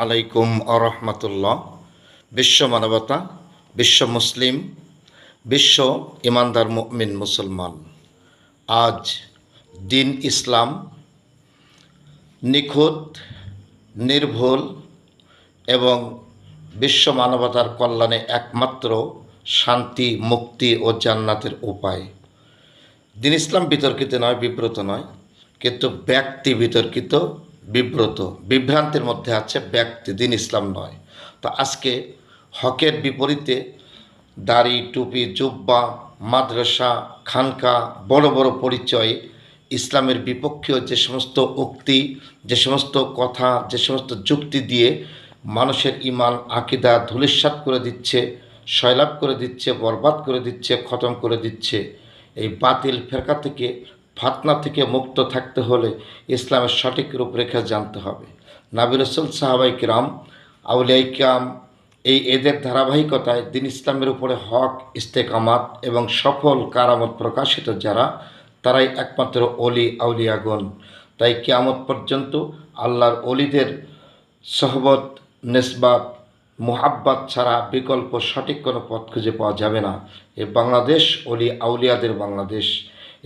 আলাইকুম আরহামতুল্লাহ। বিশ্ব মানবতা, বিশ্ব মুসলিম, বিশ্ব ইমানদার মুমিন মুসলমান, আজ দিন ইসলাম নিখুঁত, নির্ভুল এবং বিশ্ব মানবতার কল্যাণে একমাত্র শান্তি, মুক্তি ও জান্নাতের উপায়। দিন ইসলাম বিতর্কিত নয়, বিব্রত নয়, কিন্তু ব্যক্তি বিতর্কিত, বিভ্রান্তির মধ্যে আছে ব্যক্তি, দিন ইসলাম নয়। তো আজকে হকের বিপরীতে দাড়ি, টুপি, জুব্বা, মাদ্রাসা, খানকা, বড় বড় পরিচয়, ইসলামের বিপক্ষীয় যে সমস্ত উক্তি, যে সমস্ত কথা, যে সমস্ত যুক্তি দিয়ে মানুষের ঈমান আকীদা ধূলিসাৎ করে দিচ্ছে, সয়লাব করে দিচ্ছে, বরবাদ করে দিচ্ছে, খতম করে দিচ্ছে, এই বাতিল ফেরকা থেকে, ফাতনা থেকে মুক্ত থাকতে হলে ইসলামের সঠিক রূপরেখা জানতে হবে। নবী রাসূল, সাহাবায়ে কিরাম, আউলিয়ায়ে কিরাম, এদের ধারাবাহিকতায় দিন ইসলামের উপরে হক, ইস্তেকামাত এবং সফল কারামত প্রকাশিত যারা, তারাই একমাত্র অলি আউলিয়াগণ। তাই কিয়ামত পর্যন্ত আল্লাহর অলিদের সহবত, নিসবাত, মুহাব্বাত ছাড়া বিকল্প সঠিক কোনো পথ খুঁজে পাওয়া যাবে না। এ বাংলাদেশ অলি আউলিয়াদের বাংলাদেশ,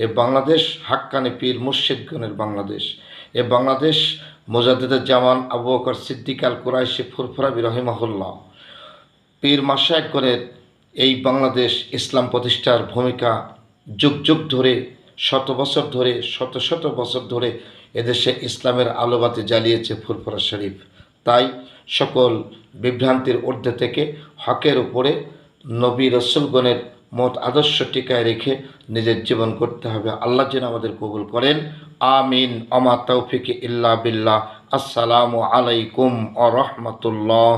এ বাংলাদেশ হাক্কানি পীর মুর্শিদগণের বাংলাদেশ, এ বাংলাদেশ মুজাদ্দিদুজ জামান আবু বকর সিদ্দিক আল কুরাইশি ফুরফুরাবি রহিমাহুল্লাহ পীর মাশায়েখগণের এই বাংলাদেশ ইসলাম প্রতিষ্ঠার ভূমিকা যুগ যুগ ধরে, শত বছর ধরে, শত শত বছর ধরে এদেশে ইসলামের আলোবাতি জ্বালিয়েছে ফুরফুরা শরীফ। তাই সকল বিভ্রান্তির ঊর্ধ্বে থেকে হকের উপরে নবী রাসূলগণের মত আদর্শ টিকায় রেখে নিজের জীবন করতে হবে। আল্লাহ যেন আমাদের কবুল করেন, আমিন। আমা তৌফিক ইল্লা বিল্লাহ। আসসালামু আলাইকুম ওয়া রাহমাতুল্লাহ।